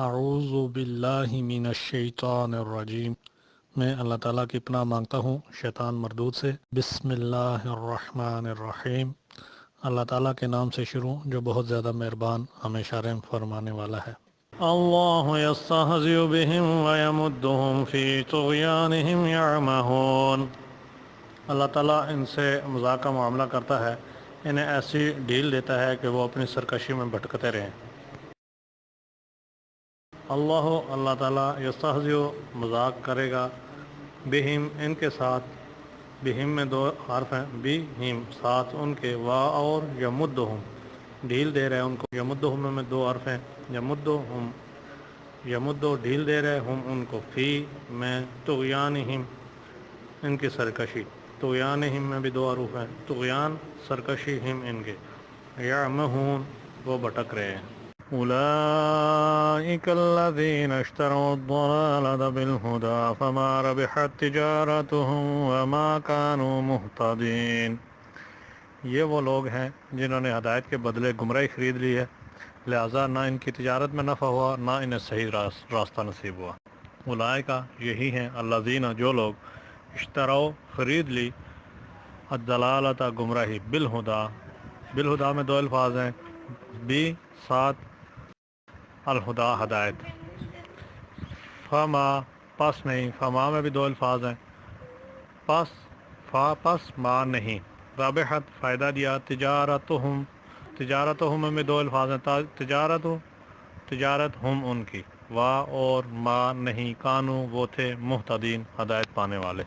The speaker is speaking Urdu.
اعوذ باللہ من الشیطان الرجیم، میں اللہ تعالیٰ کی پناہ مانگتا ہوں شیطان مردود سے۔ بسم اللہ الرحمن الرحیم، اللہ تعالیٰ کے نام سے شروع جو بہت زیادہ مہربان ہمیشہ رحم فرمانے والا ہے۔ اللہ یستہزئ بہم ویمدہم فی طغیانہم یعمہون، اللہ تعالیٰ ان سے مذاق کا معاملہ کرتا ہے، انہیں ایسی ڈھیل دیتا ہے کہ وہ اپنی سرکشی میں بھٹکتے رہیں۔ اللہ تعالیٰ یستہزئ مذاق کرے گا، بہم ان کے ساتھ، بہم میں دو حرف ہیں، بہم ساتھ ان کے، وا اور یمدہم ڈھیل دے رہے ان کو، یمدہم میں دو حرف ہیں، یمدہم یمدو ڈھیل دے رہے ہم ان کو، فی میں، طغیانہم ان کی سرکشی، طغیانہم میں بھی دو حروف ہیں، طغیان سرکشی ہم ان کے، یعمہون وہ بھٹک رہے ہیں۔ اولئک الذین اشتروا الضلالة بالہدى فما ربحت تجارتهم وما كانوا مہتدین، یہ وہ لوگ ہیں جنہوں نے ہدایت کے بدلے گمراہی خرید لی ہے، لہٰذا نہ ان کی تجارت میں نفع ہوا نہ انہیں صحیح راستہ نصیب ہوا۔ اولئک یہی ہیں، الذین جو لوگ، اشتروا خرید لی، الضلالۃ گمراہی، بالہدیٰ، بالہدیٰ میں دو الفاظ ہیں، بی ساتھ الہدیٰ ہدایت، فما پس نہیں، فما میں بھی دو الفاظ ہیں، پس فا پس ما نہیں، رابحت فائدہ دیا، تجارتہم، تجارتہم میں دو الفاظ ہیں، تجارت ہم ان کی، وا اور ما نہیں، کانو وہ تھے، مہتدین ہدایت پانے والے۔